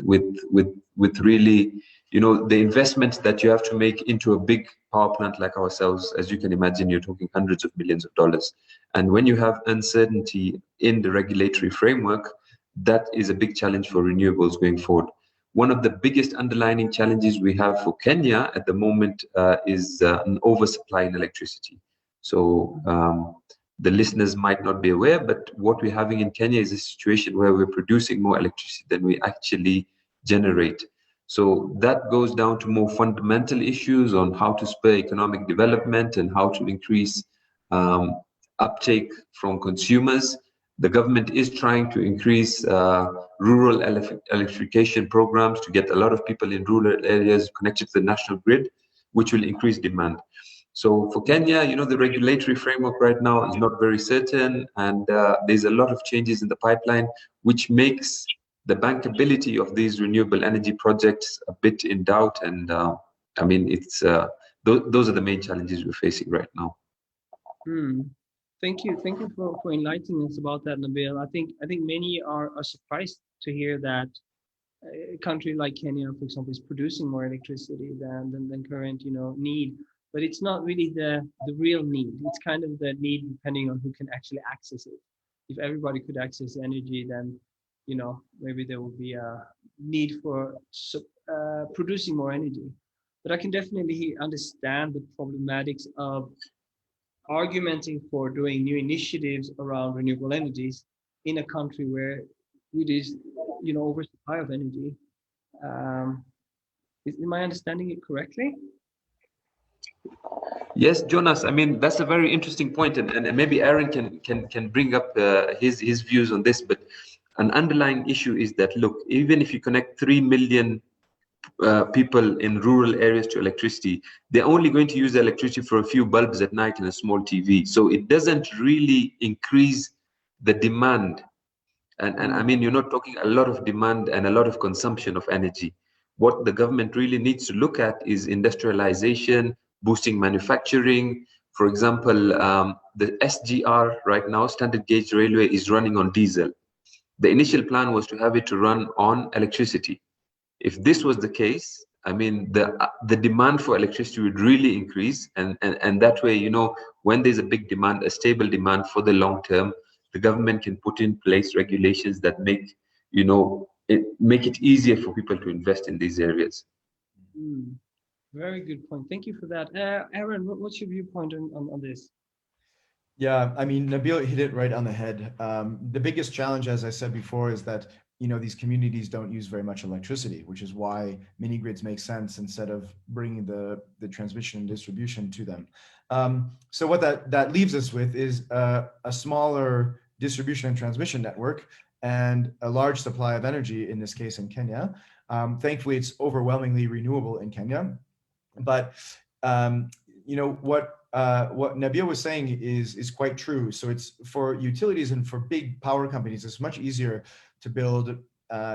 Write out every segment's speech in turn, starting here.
with with really, you know, the investments that you have to make into a big power plant like ourselves. As you can imagine, you're talking hundreds of millions of dollars. And when you have uncertainty in the regulatory framework, that is a big challenge for renewables going forward. One of the biggest underlying challenges we have for Kenya at the moment is an oversupply in electricity. So the listeners might not be aware, but what we're having in Kenya is a situation where we're producing more electricity than we actually generate. So that goes down to more fundamental issues on how to spur economic development and how to increase uptake from consumers. The government is trying to increase rural electrification programs to get a lot of people in rural areas connected to the national grid, which will increase demand. So for Kenya, you know, the regulatory framework right now is not very certain, and there's a lot of changes in the pipeline, which makes the bankability of these renewable energy projects a bit in doubt. And I mean, it's those are the main challenges we're facing right now. Thank you for enlightening us about that, Nabil. I think many are surprised to hear that a country like Kenya, for example, is producing more electricity than current, you know, need. But it's not really the real need. It's kind of the need depending on who can actually access it. If everybody could access energy, then, you know, maybe there will be a need for producing more energy. But I can definitely understand the problematics of argumenting for doing new initiatives around renewable energies in a country where it is, you know, oversupply of energy. Am I understanding it correctly? Yes, Jonas. I mean, that's a very interesting point, and maybe Aaron can bring up his views on this. But an underlying issue is that, look, even if you connect 3 million people in rural areas to electricity, they're only going to use the electricity for a few bulbs at night and a small TV. So it doesn't really increase the demand. And I mean, you're not talking a lot of demand and a lot of consumption of energy. What the government really needs to look at is industrialization, boosting manufacturing. For example, the SGR right now, standard gauge railway, is running on diesel. The initial plan was to have it to run on electricity. If this was the case, I mean, the demand for electricity would really increase, and that way, you know, when there's a big demand, a stable demand for the long term, the government can put in place regulations that make, you know, make it easier for people to invest in these areas. Very good point. Thank you for that. Aaron, what's your viewpoint on this? Yeah, I mean, Nabil hit it right on the head. The biggest challenge, as I said before, is that, you know, these communities don't use very much electricity, which is why mini grids make sense instead of bringing the transmission and distribution to them. So what that leaves us with is a smaller distribution and transmission network and a large supply of energy, in this case in Kenya. Thankfully, it's overwhelmingly renewable in Kenya. But you know, what Nabil was saying is quite true. So it's for utilities and for big power companies, it's much easier to build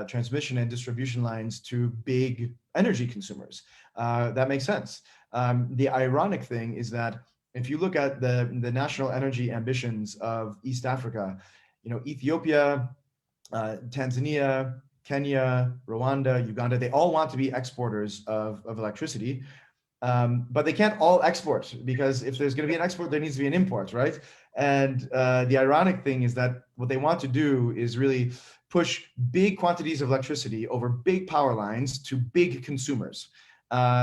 transmission and distribution lines to big energy consumers. That makes sense. The ironic thing is that if you look at the national energy ambitions of East Africa, you know, Ethiopia, Tanzania, Kenya, Rwanda, Uganda, they all want to be exporters of electricity. But they can't all export, because if there's going to be an export, there needs to be an import, right? And the ironic thing is that what they want to do is really push big quantities of electricity over big power lines to big consumers,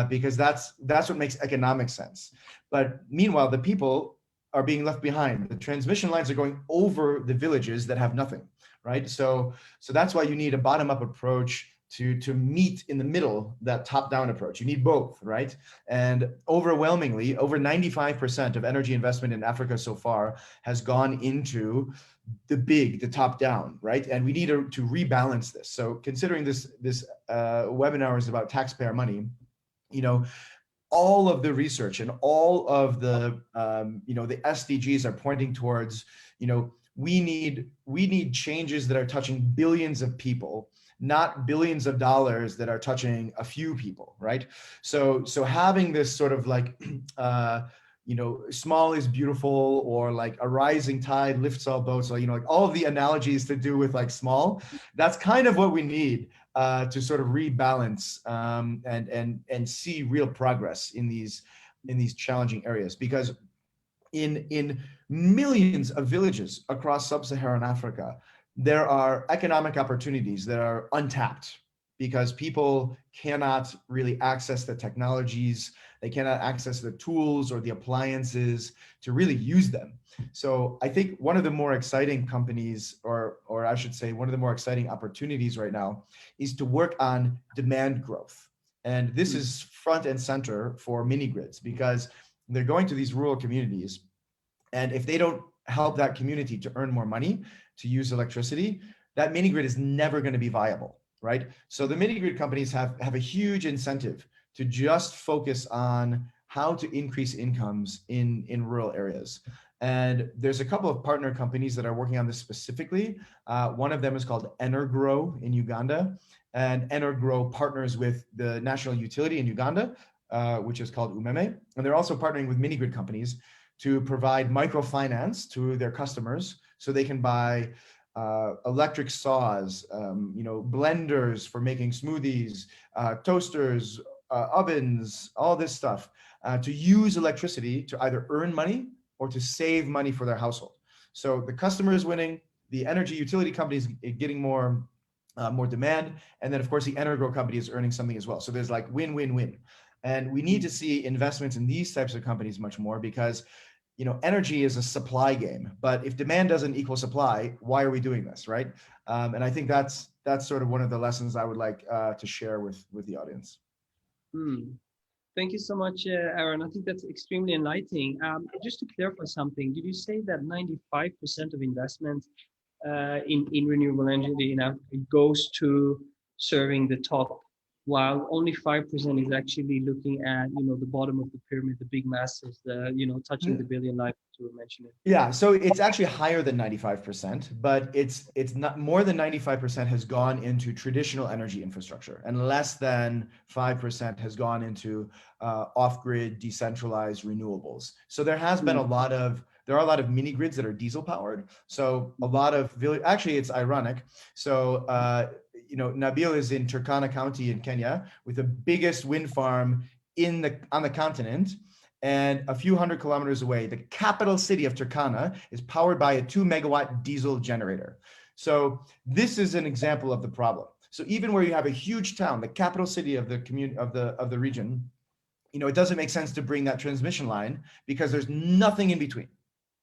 because that's what makes economic sense. But meanwhile, the people are being left behind. The transmission lines are going over the villages that have nothing, right? So that's why you need a bottom-up approach to meet in the middle, that top-down approach. You need both, right? And overwhelmingly, over 95% of energy investment in Africa so far has gone into the top-down, right? And we need to rebalance this. So considering this webinar is about taxpayer money, you know, all of the research and all of the you know, the SDGs are pointing towards, you know, we need changes that are touching billions of people, not billions of dollars that are touching a few people, right? So having this sort of like, you know, small is beautiful, or like a rising tide lifts all boats, or, you know, like all of the analogies to do with like small, that's kind of what we need. to sort of rebalance and see real progress in these challenging areas. Because in millions of villages across sub-Saharan Africa, there are economic opportunities that are untapped because people cannot really access the technologies, they cannot access the tools or the appliances to really use them. So I think one of the more exciting companies, or I should say one of the more exciting opportunities right now, is to work on demand growth. And this is front and center for mini grids, because they're going to these rural communities, and if they don't help that community to earn more money to use electricity, that mini grid is never going to be viable, right? So the mini grid companies have a huge incentive to just focus on how to increase incomes in rural areas. And there's a couple of partner companies that are working on this specifically. One of them is called Energrow in Uganda, and Energrow partners with the national utility in Uganda, which is called Umeme. And they're also partnering with mini grid companies to provide microfinance to their customers so they can buy electric saws, blenders for making smoothies, toasters, ovens, all this stuff, to use electricity to either earn money or to save money for their household. So the customer is winning, the energy utility company is getting more demand, and then of course the Energrow company is earning something as well. So there's like win-win-win. And we need to see investments in these types of companies much more, because energy is a supply game, but if demand doesn't equal supply, why are we doing this, right? And I think that's sort of one of the lessons I would like to share with the audience. Thank you so much, Aaron. I think that's extremely enlightening. Just to clarify something, did you say that 95% of investment in renewable energy goes to serving the top, while only 5% is actually looking at the bottom of the pyramid, the big masses, touching the billion lives you were mentioning? Yeah, so it's actually higher than 95%, but it's not more than 95% has gone into traditional energy infrastructure, and less than 5% has gone into off-grid decentralized renewables. So there has been there are a lot of mini grids that are diesel powered. So a lot of actually, it's ironic. So Nabil is in Turkana County in Kenya with the biggest wind farm on the continent. And a few hundred kilometers away, the capital city of Turkana is powered by a 2-megawatt diesel generator. So this is an example of the problem. So even where you have a huge town, the capital city of the community of the region, it doesn't make sense to bring that transmission line because there's nothing in between,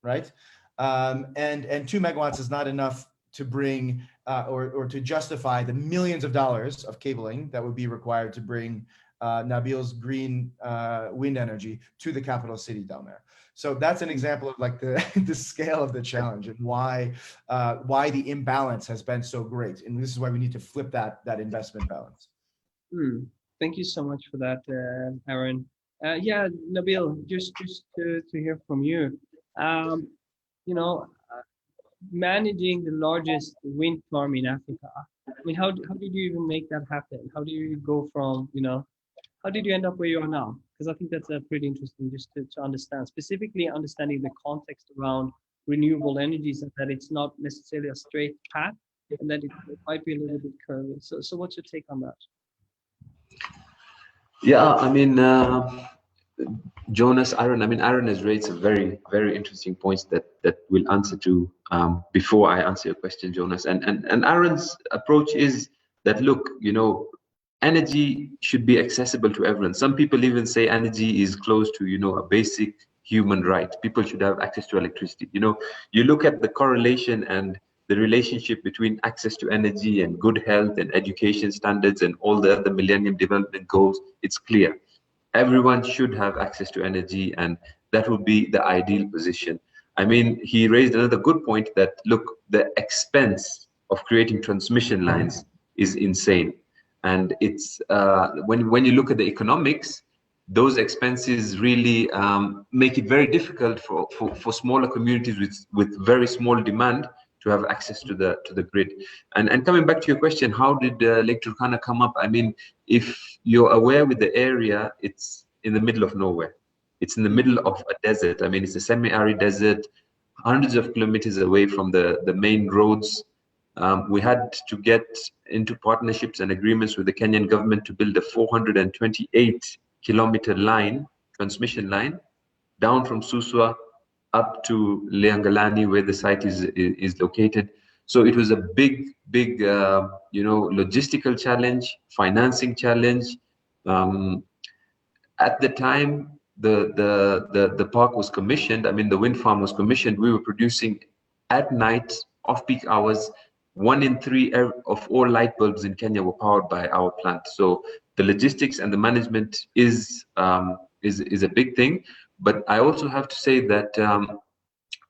right? And 2 megawatts is not enough to bring or to justify the millions of dollars of cabling that would be required to bring Nabil's green wind energy to the capital city down there. So that's an example of like the scale of the challenge and why the imbalance has been so great. And this is why we need to flip that investment balance. Thank you so much for that, Aaron. Yeah, Nabil, just to hear from you, managing the largest wind farm in Africa. I mean, how did you even make that happen? How do you go from, how did you end up where you are now? Because I think that's pretty interesting just to understand, specifically understanding the context around renewable energies, and that it's not necessarily a straight path, and that it might be a little bit curvy. So what's your take on that? Yeah, I mean, Aaron has raised some very, very interesting points that we'll answer to before I answer your question, Jonas. And Aaron's approach is that, look, energy should be accessible to everyone. Some people even say energy is close to, a basic human right. People should have access to electricity. You look at the correlation and the relationship between access to energy and good health and education standards and all the other Millennium Development Goals, it's clear. Everyone should have access to energy, and that would be the ideal position. I mean, he raised another good point that, look, the expense of creating transmission lines is insane. And it's when you look at the economics, those expenses really make it very difficult for smaller communities with very small demand to have access to the grid. And coming back to your question, how did Lake Turkana come up? I mean, if you're aware with the area, it's in the middle of nowhere. It's in the middle of a desert. I mean, it's a semi-arid desert, hundreds of kilometers away from the main roads. We had to get into partnerships and agreements with the Kenyan government to build a 428-kilometer line, transmission line, down from Suswa up to Leangalani, where the site is located. So it was a big, logistical challenge, financing challenge. At the time the park was commissioned, I mean, the wind farm was commissioned, we were producing at night, off-peak hours, 1 in 3 of all light bulbs in Kenya were powered by our plant. So the logistics and the management is a big thing. But I also have to say that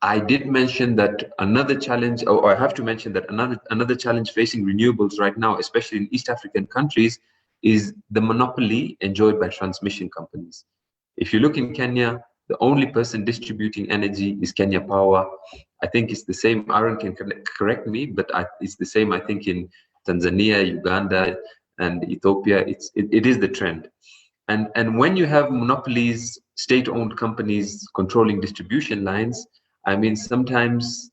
I did mention that another challenge, or I have to mention that another challenge facing renewables right now, especially in East African countries, is the monopoly enjoyed by transmission companies. If you look in Kenya, the only person distributing energy is Kenya Power. I think it's the same. Aaron can correct me, but it's the same. I think in Tanzania, Uganda, and Ethiopia, it is the trend. And when you have monopolies, state-owned companies controlling distribution lines, I mean, sometimes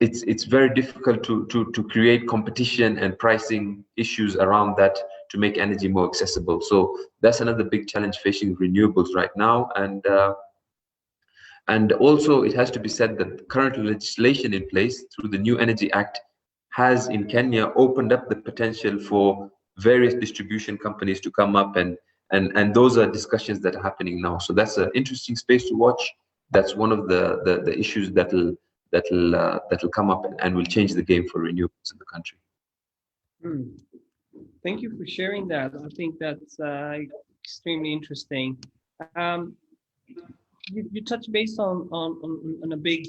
it's very difficult to create competition and pricing issues around that to make energy more accessible. So that's another big challenge facing renewables right now. And also it has to be said that current legislation in place through the New Energy Act has in Kenya opened up the potential for various distribution companies to come up, and those are discussions that are happening now. So that's an interesting space to watch. That's one of the issues that'll come up and will change the game for renewables in the country. Thank you for sharing that. I think that's extremely interesting. You touched base on a big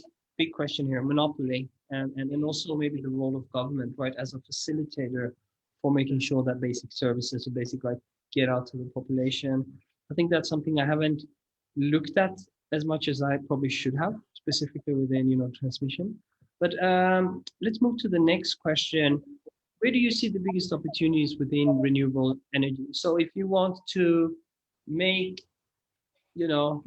question here, monopoly, and also maybe the role of government, right, as a facilitator for making sure that basic services or basic life get out to the population. I think that's something I haven't looked at as much as I probably should have, specifically within transmission. But let's move to the next question. Where do you see the biggest opportunities within renewable energy? So if you want to make the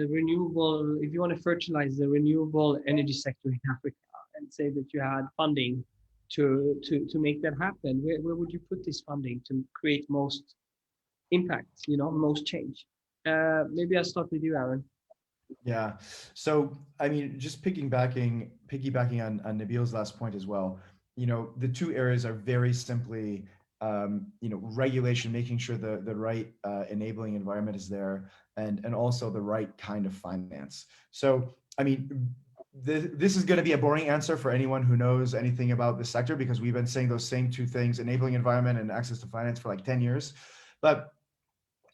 renewable, if you want to fertilize the renewable energy sector in Africa, and say that you had funding to make that happen, where would you put this funding to create most impact, most change? Maybe I'll start with you, Aaron. Yeah. So I mean, just piggybacking on Nabil's last point as well. The two areas are very simply regulation, making sure the right enabling environment is there, and also the right kind of finance. So I mean, this is going to be a boring answer for anyone who knows anything about this sector, because we've been saying those same two things, enabling environment and access to finance, for like 10 years. But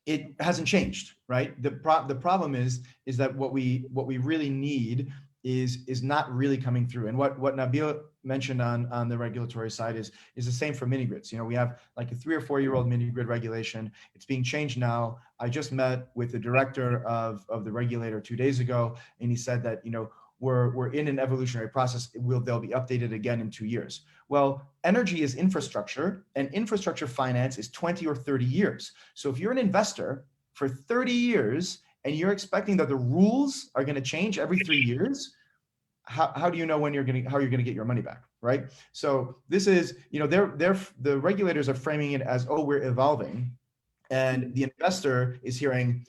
it hasn't changed, right? The problem is that what we really need is not really coming through. And what Nabil mentioned on the regulatory side is the same for mini grids. We have like a 3 or 4 year old mini grid regulation. It's being changed now. I just met with the director of the regulator 2 days ago, and he said that we're in an evolutionary process. They'll be updated again in 2 years. Well, energy is infrastructure, and infrastructure finance is 20 or 30 years. So if you're an investor for 30 years and you're expecting that the rules are going to change every 3 years, how do you know how you're going to get your money back, right? So this is, the regulators are framing it as, oh, we're evolving, and the investor is hearing,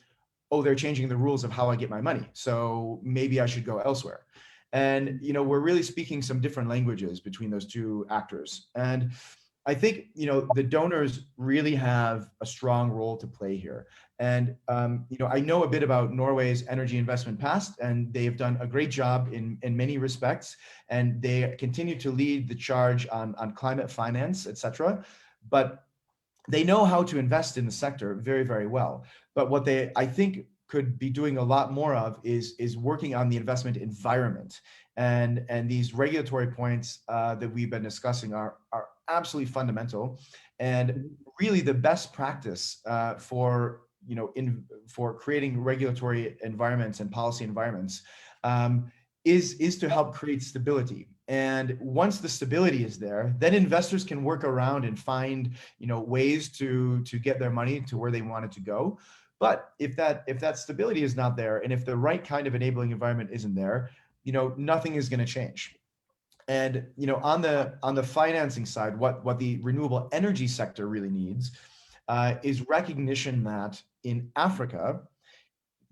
oh, they're changing the rules of how I get my money, so maybe I should go elsewhere. And we're really speaking some different languages between those two actors. And I think the donors really have a strong role to play here. And I know a bit about Norway's energy investment past, and they have done a great job in many respects, and they continue to lead the charge on climate finance, etc. But they know how to invest in the sector very, very well. But what I think could be doing a lot more of is working on the investment environment. And these regulatory points that we've been discussing are absolutely fundamental. And really the best practice for creating regulatory environments and policy environments is to help create stability. And once the stability is there, then investors can work around and find ways to get their money to where they want it to go. But if that stability is not there, and if the right kind of enabling environment isn't there, nothing is going to change. And on the financing side, what the renewable energy sector really needs is recognition that in Africa,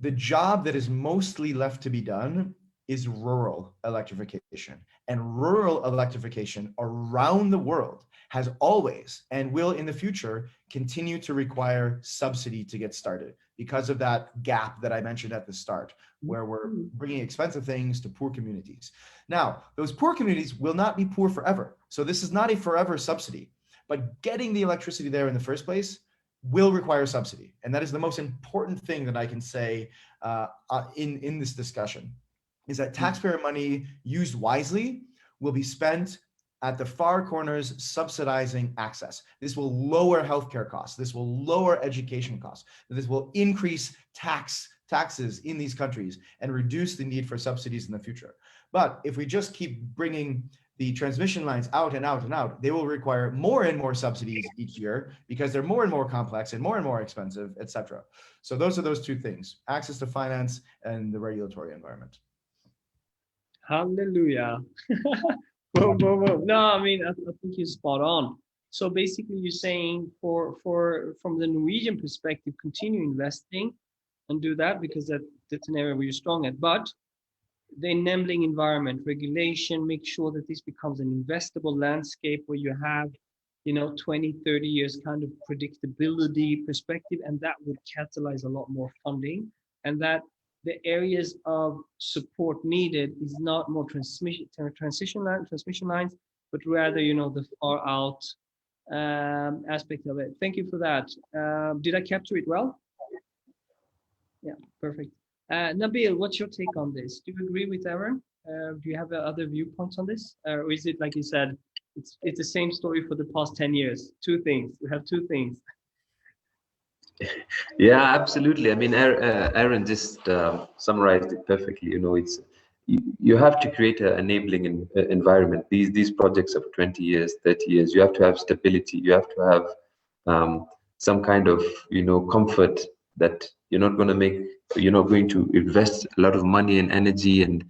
the job that is mostly left to be done is rural electrification. And rural electrification around the world has always and will in the future continue to require subsidy to get started because of that gap that I mentioned at the start, where we're bringing expensive things to poor communities. Now, those poor communities will not be poor forever. So this is not a forever subsidy, but getting the electricity there in the first place will require subsidy. And that is the most important thing that I can say in this discussion, is that taxpayer money used wisely will be spent at the far corners subsidizing access. This will lower healthcare costs. This will lower education costs. This will increase taxes in these countries and reduce the need for subsidies in the future. But if we just keep bringing the transmission lines out and out and out, they will require more and more subsidies each year because they're more and more complex and more expensive, etc. So those are those two things: access to finance and the regulatory environment. Hallelujah. Boom, boom, boom. No, I mean, I think you're spot on. So basically you're saying from the Norwegian perspective, continue investing and do that because that's an area where you're strong at. But the enabling environment, regulation, make sure that this becomes an investable landscape where you have, 20, 30 years kind of predictability perspective, and that would catalyze a lot more funding, and that the areas of support needed is not more transmission lines, but rather, the far out aspect of it. Thank you for that. Did I capture it well? Yeah, perfect. Nabil, what's your take on this? Do you agree with Aaron? Do you have other viewpoints on this? Or is it, like you said, it's the same story for the past 10 years? Two things. We have two things. Yeah, absolutely. I mean, Aaron just summarized it perfectly. It's you have to create an enabling environment. These projects of 20 years, 30 years, you have to have stability. You have to have some kind of comfort that you're not going to invest a lot of money and energy and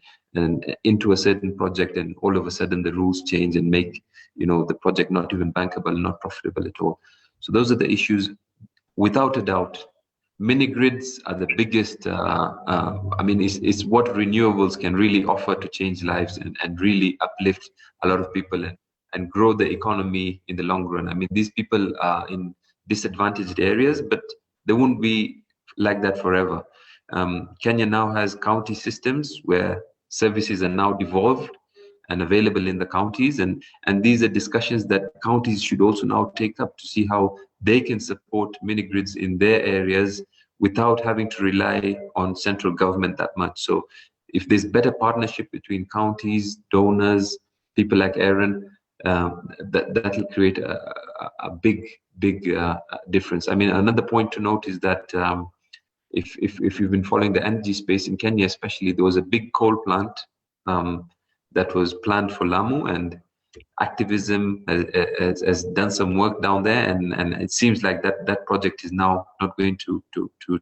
into a certain project, and all of a sudden the rules change and make the project not even bankable, not profitable at all. So those are the issues. Without a doubt, mini grids are the biggest. I mean, it's what renewables can really offer to change lives and really uplift a lot of people and grow the economy in the long run. I mean, these people are in disadvantaged areas, but they won't be like that forever. Kenya now has county systems where services are now devolved and available in the counties, and these are discussions that counties should also now take up to see how they can support mini grids in their areas without having to rely on central government that much. So if there's better partnership between counties, donors, people like Aaron, that will create a big difference. I mean, another point to note is that if you've been following the energy space in Kenya especially, there was a big coal plant that was planned for Lamu, and activism has done some work down there, and it seems like that project is now not going to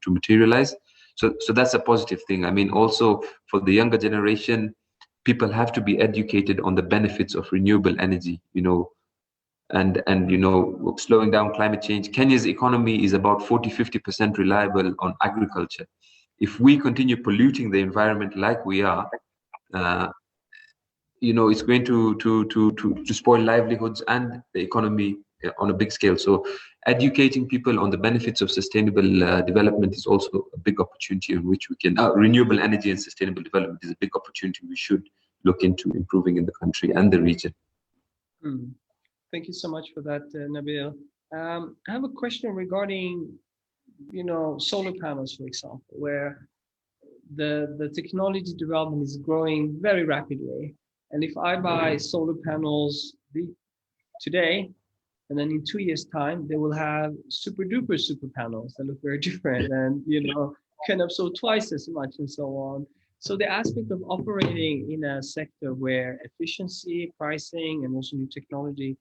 materialize. So that's a positive thing. I mean, also for the younger generation, people have to be educated on the benefits of renewable energy, and slowing down climate change. Kenya's economy is about 40-50% reliable on agriculture. If we continue polluting the environment like we are, it's going to spoil livelihoods and the economy on a big scale. So educating people on the benefits of sustainable development is also a big opportunity in which we can renewable energy and sustainable development is a big opportunity we should look into improving in the country and the region. Thank you so much for that, Nabil. I have a question regarding solar panels, for example, where the technology development is growing very rapidly. And if I buy solar panels today, and then in 2 years' time, they will have super panels that look very different and, can absorb twice as much and so on. So the aspect of operating in a sector where efficiency, pricing, and also new technology,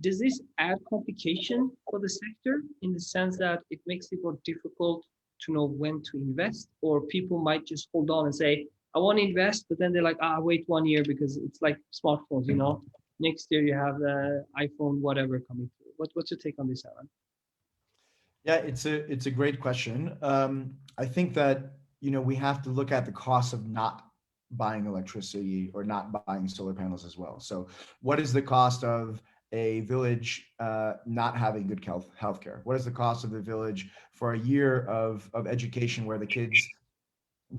does this add complication for the sector in the sense that it makes it more difficult to know when to invest, or people might just hold on and say, I want to invest, but then they're like, wait 1 year because it's like smartphones, you know. Next year you have the iPhone, whatever coming through. What's your take on this, Alan? Yeah, it's a great question. I think that, we have to look at the cost of not buying electricity or not buying solar panels as well. So what is the cost of a village not having good healthcare? What is the cost of the village for a year of education where the kids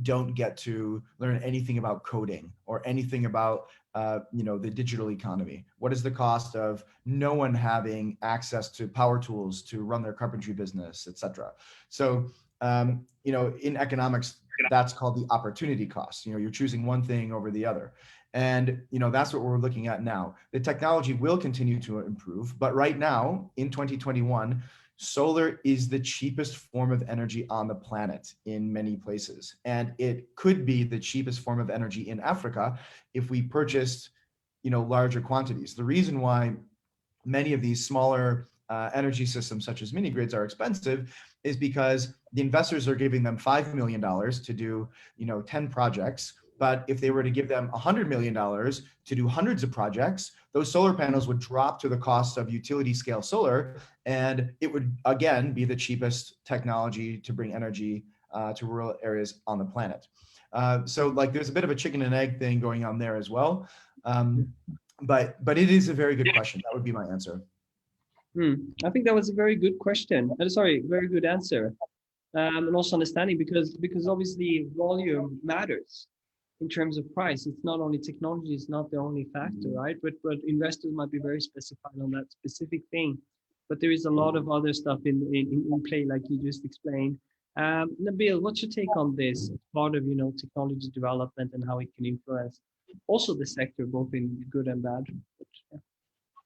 don't get to learn anything about coding or anything about the digital economy? What is the cost of no one having access to power tools to run their carpentry business, etc.? So in economics, that's called the opportunity cost. You're choosing one thing over the other. And that's what we're looking at now. The technology will continue to improve, but right now in 2021, solar is the cheapest form of energy on the planet in many places. And it could be the cheapest form of energy in Africa if we purchased, larger quantities. The reason why many of these smaller energy systems, such as mini grids, are expensive is because the investors are giving them $5 million to do, 10 projects. But if they were to give them $100 million to do hundreds of projects, those solar panels would drop to the cost of utility scale solar, and it would again be the cheapest technology to bring energy to rural areas on the planet. So like there's a bit of a chicken and egg thing going on there as well. But it is a very good question. That would be my answer. I think that was a very good question. Sorry, very good answer. And also understanding because obviously volume matters in terms of price. It's not only technology, it's not the only factor, right? But investors might be very specified on that specific thing. But there is a lot of other stuff in play, like you just explained. Nabil, what's your take on this? Part of technology development and how it can influence also the sector, both in good and bad.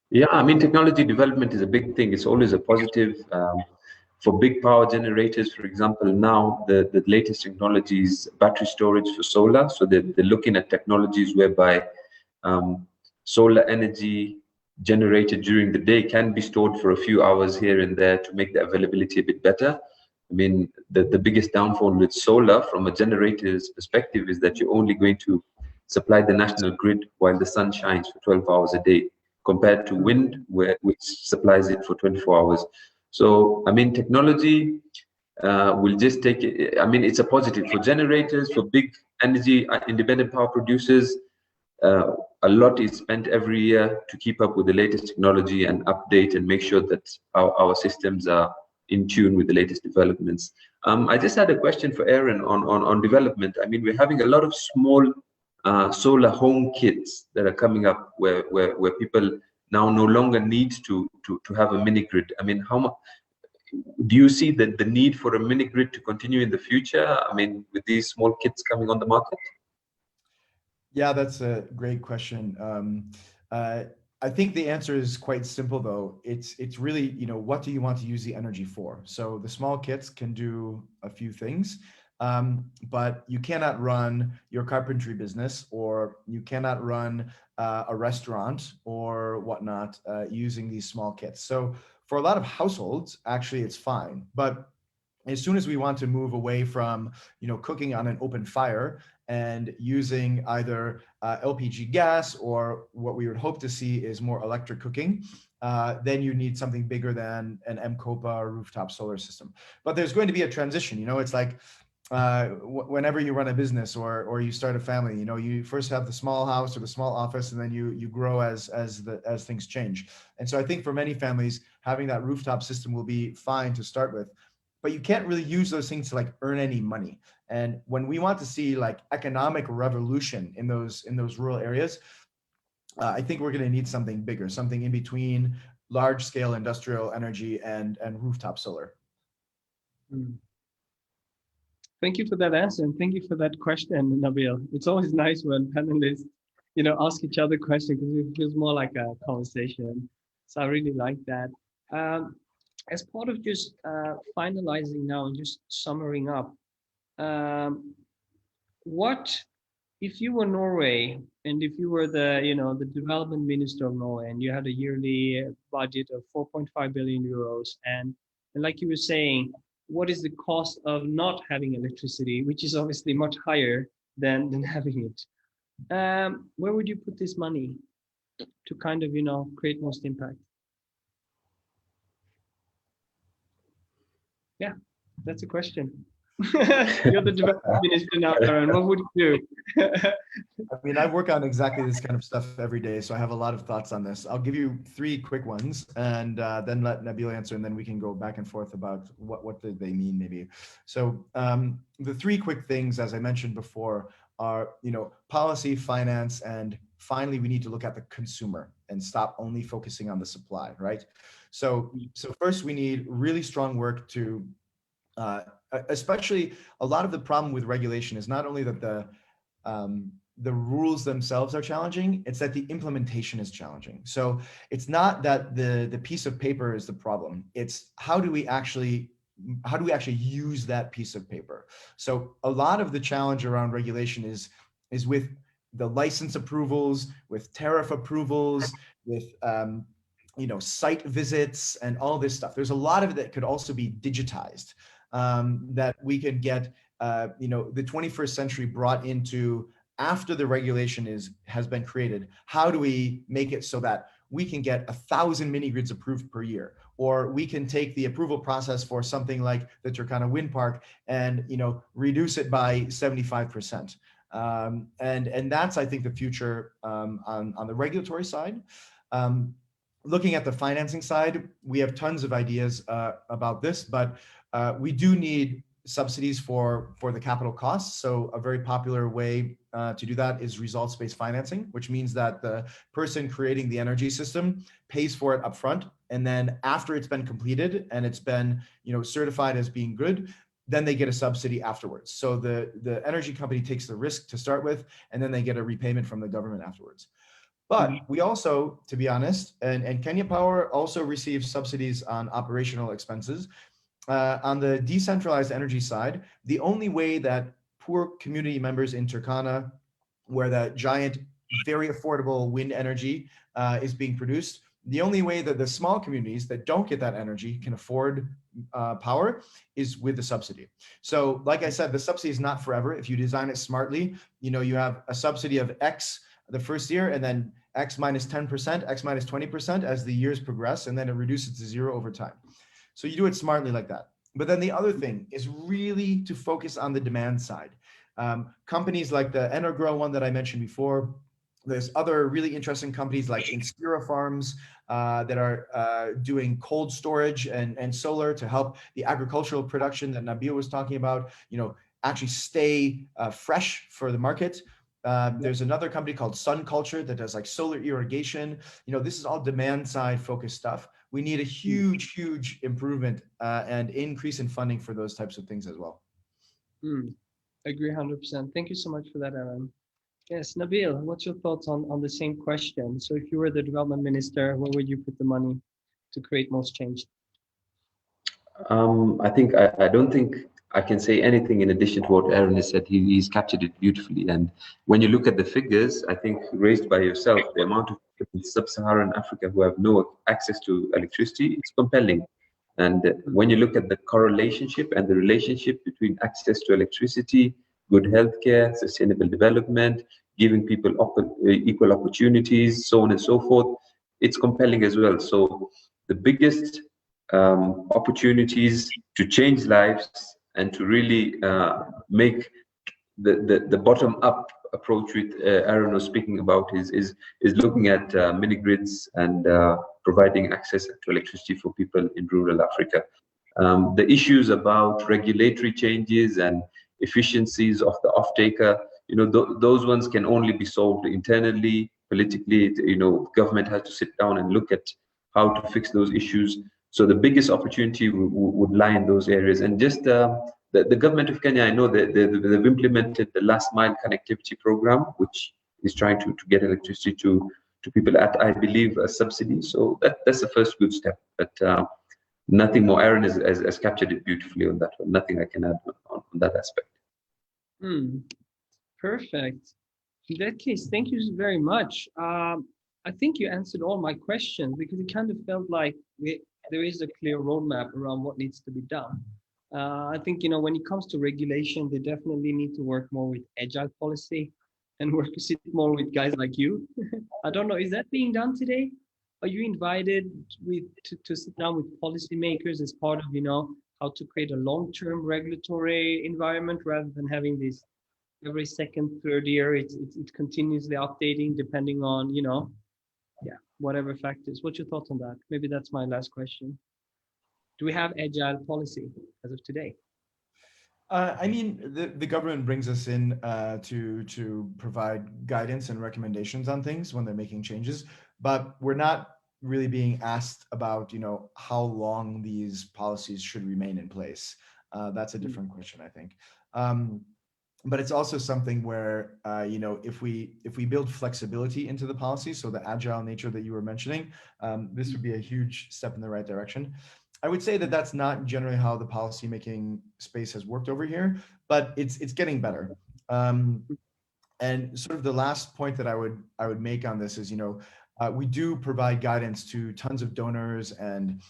Yeah, I mean, technology development is a big thing. It's always a positive. For big power generators, for example, now the latest technology is battery storage for solar. So they're looking at technologies whereby solar energy generated during the day can be stored for a few hours here and there to make the availability a bit better. I mean, the biggest downfall with solar from a generator's perspective is that you're only going to supply the national grid while the sun shines for 12 hours a day, compared to wind, which supplies it for 24 hours. So, I mean, technology will just take it. I mean, it's a positive for generators, for big energy independent power producers. A lot is spent every year to keep up with the latest technology and update and make sure that our systems are in tune with the latest developments. I just had a question for Aaron on development. I mean, we're having a lot of small solar home kits that are coming up where people now no longer need to have a mini grid. I mean, how much do you see that the need for a mini grid to continue in the future? I mean, with these small kits coming on the market? Yeah, that's a great question. I think the answer is quite simple, though. It's really, what do you want to use the energy for? So the small kits can do a few things, but you cannot run your carpentry business, or you cannot run a restaurant or whatnot using these small kits. So for a lot of households, actually, it's fine. But as soon as we want to move away from, cooking on an open fire and using either LPG gas, or what we would hope to see is more electric cooking, then you need something bigger than an M-COPA rooftop solar system. But there's going to be a transition. It's like whenever you run a business or you start a family, you first have the small house or the small office, and then you grow as things change. And so I think for many families, having that rooftop system will be fine to start with. But you can't really use those things to earn any money. And when we want to see economic revolution in those rural areas, I think we're going to need something bigger, something in between large scale industrial energy and rooftop solar. Thank you for that answer, and thank you for that question, Nabil. It's always nice when panelists, ask each other questions, because it feels more like a conversation. So I really like that. As part of just finalizing now and just summing up, what if you were Norway and if you were the development minister of Norway, and you had a yearly budget of 4.5 billion euros, and like you were saying, what is the cost of not having electricity, which is obviously much higher than having it. Where would you put this money to kind of, create most impact? Yeah, that's a question. You're the development minister now, Aaron. What would you do? I mean, I work on exactly this kind of stuff every day, so I have a lot of thoughts on this. I'll give you three quick ones, and then let Nabil answer, and then we can go back and forth about what did they mean, maybe. So the three quick things, as I mentioned before, are policy, finance, and finally we need to look at the consumer and stop only focusing on the supply, right? So first we need really strong work to especially a lot of the problem with regulation is not only that the rules themselves are challenging, it's that the implementation is challenging. So it's not that the piece of paper is the problem, it's how do we actually use that piece of paper. So a lot of the challenge around regulation is with the license approvals, with tariff approvals, with site visits and all this stuff. There's a lot of it that could also be digitized, that we could get the 21st century brought into after the regulation has been created. How do we make it so that we can get 1,000 mini grids approved per year, or we can take the approval process for something like the Turkana wind park and reduce it by 75%. And that's, I think, the future on the regulatory side. Looking at the financing side, we have tons of ideas about this, but we do need subsidies for the capital costs. So a very popular way to do that is results-based financing, which means that the person creating the energy system pays for it upfront, and then after it's been completed and it's been certified as being good, then they get a subsidy afterwards. So the energy company takes the risk to start with, and then they get a repayment from the government afterwards. But we also, to be honest, and Kenya Power also receives subsidies on operational expenses. On the decentralized energy side, the only way that poor community members in Turkana, where that giant, very affordable wind energy is being produced, the only way that the small communities that don't get that energy can afford power is with the subsidy. So like I said, the subsidy is not forever. If you design it smartly, you have a subsidy of X the first year, and then X minus 10%, X minus 20% as the years progress, and then it reduces to zero over time. So you do it smartly like that. But then the other thing is really to focus on the demand side. Companies like the Energrow one that I mentioned before, there's other really interesting companies like Inspira Farms that are doing cold storage and solar to help the agricultural production that Nabil was talking about, actually stay fresh for the market. There's another company called Sun Culture that does like solar irrigation. This is all demand side focused stuff. We need a huge, huge improvement and increase in funding for those types of things as well. Agree 100%. Thank you so much for that, Aaron. Yes, Nabil, what's your thoughts on the same question? So if you were the development minister, where would you put the money to create most change? I don't think I can say anything in addition to what Aaron has said. He's captured it beautifully. And when you look at the figures, I think raised by yourself, the amount of people in sub-Saharan Africa who have no access to electricity, it's compelling. And when you look at the correlationship and the relationship between access to electricity, good healthcare, sustainable development, giving people equal opportunities, so on and so forth, it's compelling as well. So the biggest opportunities to change lives and to really make the bottom-up approach with Aaron was speaking about is looking at mini grids and providing access to electricity for people in rural Africa. The issues about regulatory changes and efficiencies of the off-taker, those ones can only be solved internally, politically. Government has to sit down and look at how to fix those issues. So the biggest opportunity would lie in those areas. And just the government of Kenya, I know that they've implemented the last mile connectivity program, which is trying to get electricity to people at, I believe, a subsidy. So that's the first good step. But nothing more. Aaron has captured it beautifully on that one. Nothing I can add on that aspect. Perfect. In that case, thank you very much. I think you answered all my questions because it kind of felt like there is a clear roadmap around what needs to be done. I think, when it comes to regulation, they definitely need to work more with agile policy and work sit more with guys like you. I don't know, is that being done today? Are you invited to sit down with policymakers as part of, how to create a long-term regulatory environment rather than having this every second, third year, it's continuously updating depending on, yeah, whatever factors. What's your thoughts on that? Maybe that's my last question. Do we have agile policy as of today? I mean, the government brings us in to provide guidance and recommendations on things when they're making changes, but we're not really being asked about, how long these policies should remain in place. That's a different question, I think. But it's also something where, if we build flexibility into the policy, so the agile nature that you were mentioning, this would be a huge step in the right direction. I would say that that's not generally how the policymaking space has worked over here, but it's getting better. And sort of the last point that I would make on this is, we do provide guidance to tons of donors and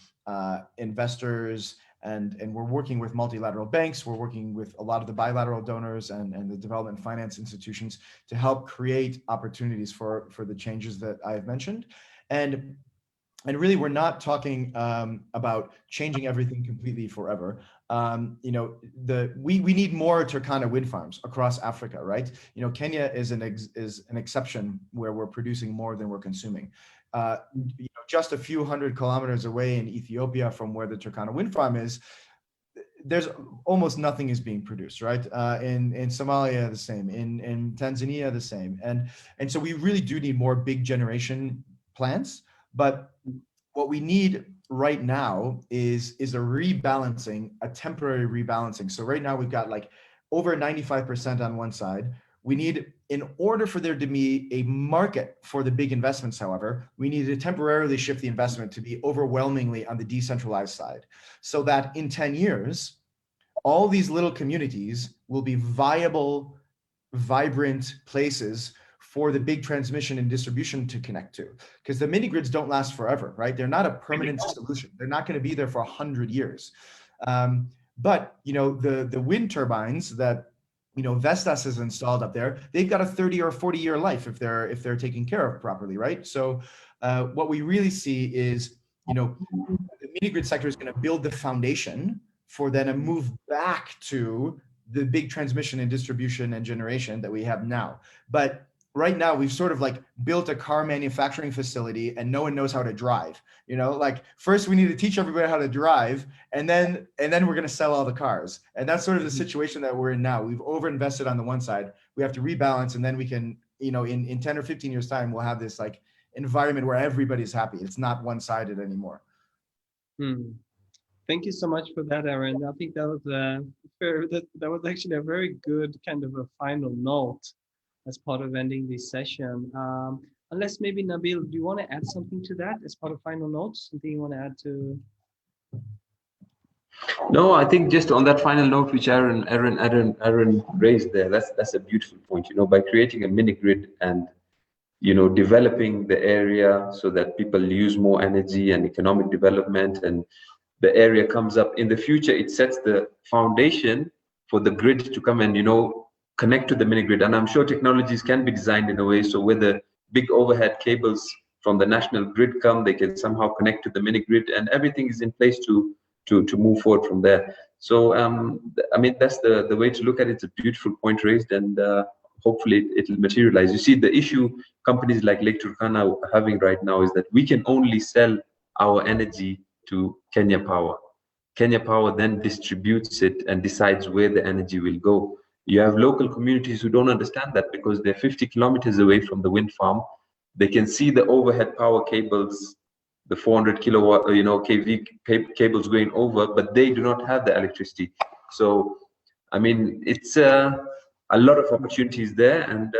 investors, and we're working with multilateral banks. We're working with a lot of the bilateral donors and the development finance institutions to help create opportunities for the changes that I have mentioned. And really, we're not talking about changing everything completely forever. We need more Turkana wind farms across Africa, right? Kenya is an exception where we're producing more than we're consuming. Just a few hundred kilometers away in Ethiopia from where the Turkana wind farm is, there's almost nothing is being produced, right? In Somalia, the same. In Tanzania, the same. And so we really do need more big generation plants. But what we need right now is a rebalancing, a temporary rebalancing. So right now we've got like over 95% on one side. We need, in order for there to be a market for the big investments, however, we need to temporarily shift the investment to be overwhelmingly on the decentralized side, so that in 10 years, all these little communities will be viable, vibrant places for the big transmission and distribution to connect to, because the mini grids don't last forever, right? They're not a permanent solution. They're not going to be there for 100 years. But the wind turbines that Vestas has installed up there, they've got a 30 or 40-year life if they're taken care of properly, right? So what we really see is the mini grid sector is going to build the foundation for then a move back to the big transmission and distribution and generation that we have now. But right now we've sort of like built a car manufacturing facility and no one knows how to drive. Like first we need to teach everybody how to drive, and then we're going to sell all the cars. And that's sort of the situation that we're in now. We've overinvested on the one side. We have to rebalance, and then we can, in 10 or 15 years time, we'll have this like environment where everybody's happy. It's not one-sided anymore. Thank you so much for that, Aaron. I think that was that was actually a very good kind of a final note as part of ending this session. Unless maybe Nabil, do you want to add something to that as part of final notes? Something you want to add to? No, I think just on that final note, which Aaron raised there, that's a beautiful point. By creating a mini grid and developing the area so that people use more energy and economic development, and the area comes up in the future, it sets the foundation for the grid to come and connect to the mini grid. And I'm sure technologies can be designed in a way so where the big overhead cables from the national grid come, they can somehow connect to the mini grid, and everything is in place to move forward from there. So I mean, that's the way to look at it. It's a beautiful point raised, and hopefully it'll materialize. You see, the issue companies like Lake Turkana are having right now is that we can only sell our energy to Kenya Power. Kenya Power then distributes it and decides where the energy will go. You have local communities who don't understand that because they're 50 kilometers away from the wind farm. They can see the overhead power cables, the 400 kilowatt, kV cables going over, but they do not have the electricity. So, I mean, it's a lot of opportunities there, and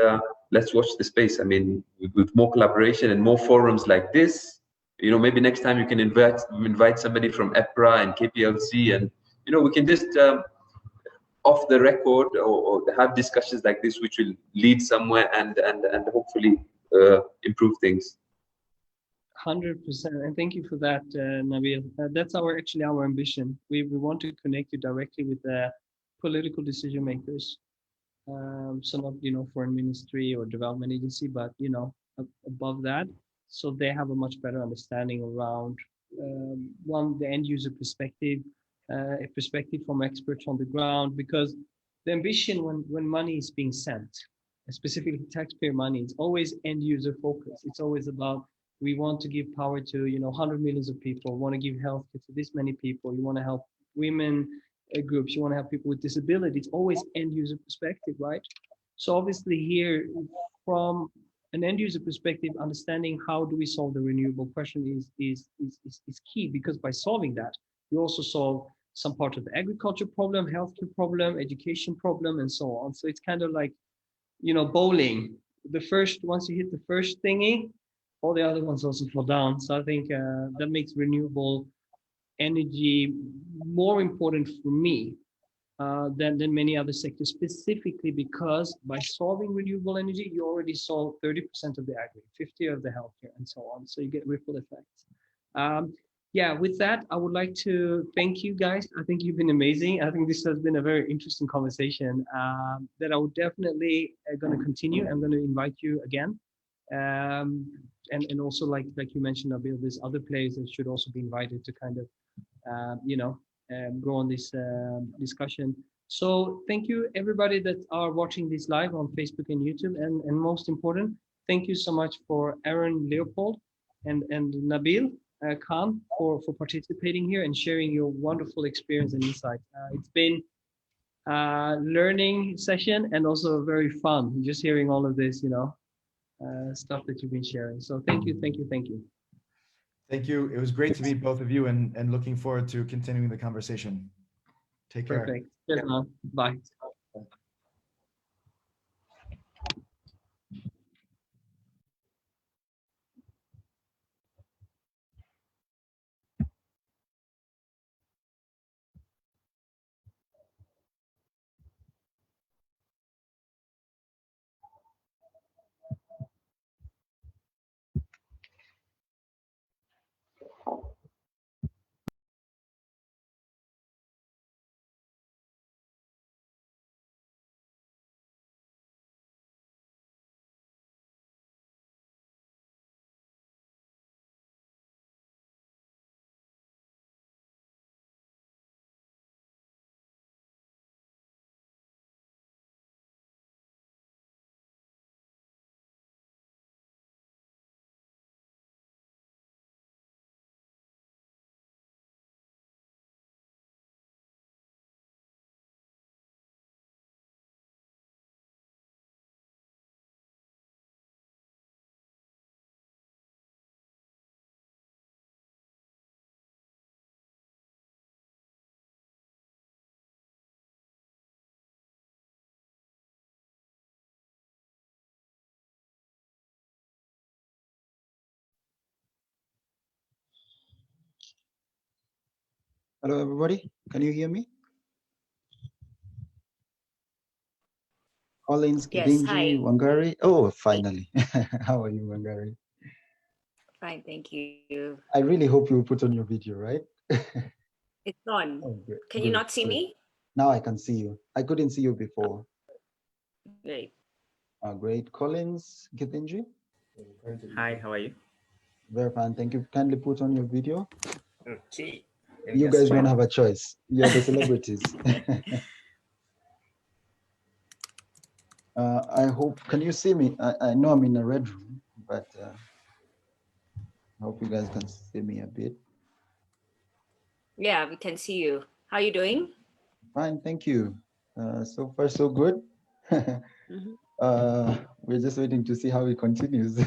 let's watch the space. I mean, with more collaboration and more forums like this, maybe next time you can invite somebody from EPRA and KPLC, and we can just off the record or have discussions like this, which will lead somewhere and hopefully improve things. 100%, and thank you for that, Nabil. That's actually our ambition. We want to connect you directly with the political decision makers. So not foreign ministry or development agency, but above that, so they have a much better understanding around one, the end user perspective, a perspective from experts on the ground, because the ambition when money is being sent, specifically taxpayer money, it's always end user focused. It's always about, we want to give power to 100 millions of people, want to give health to this many people, you want to help women groups, you want to have people with disability. It's always end user perspective, right? So obviously here, from an end user perspective, understanding how do we solve the renewable question is key, because by solving that, you also solve some part of the agriculture problem, healthcare problem, education problem, and so on. So it's kind of like bowling. Once you hit the first thingy, all the other ones also fall down. So I think that makes renewable energy more important for me than many other sectors, specifically because by solving renewable energy, you already solve 30% of the agri, 50 of the healthcare, and so on. So you get ripple effects. Yeah, with that, I would like to thank you guys. I think you've been amazing. I think this has been a very interesting conversation that I would definitely going to continue. I'm going to invite you again. And also like you mentioned, Nabil, there's other players that should also be invited to kind of go on this discussion. So thank you everybody that are watching this live on Facebook and YouTube, and most important, thank you so much for Aaron Leopold and Nabil Khan for participating here and sharing your wonderful experience and insight. It's been a learning session and also very fun just hearing all of this stuff that you've been sharing. So thank you. Thank you. It was great to meet both of you, and looking forward to continuing the conversation. Take care. Perfect. Cheers, man. Bye. Hello, everybody. Can you hear me? Collins, Yes, Kidinji, hi. Wangari. Oh, finally. How are you, Wangari? Fine, thank you. I really hope you will put on your video, right? It's on. Oh, great. Can you Good, not see good. me? Now I can see you. I couldn't see you before. Great. Great. Collins, Kidinji. Hi, how are you? Very fine. Thank you. Kindly put on your video. Okay. You guys don't have a choice. You're the celebrities. I hope, can you see me? I know I'm in a red room, but I hope you guys can see me a bit. Yeah, we can see you. How are you doing? Fine, thank you. So far, so good. We're just waiting to see how it continues.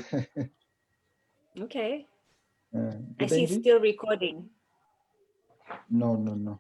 Okay. I see it's Kidinji? still recording. No.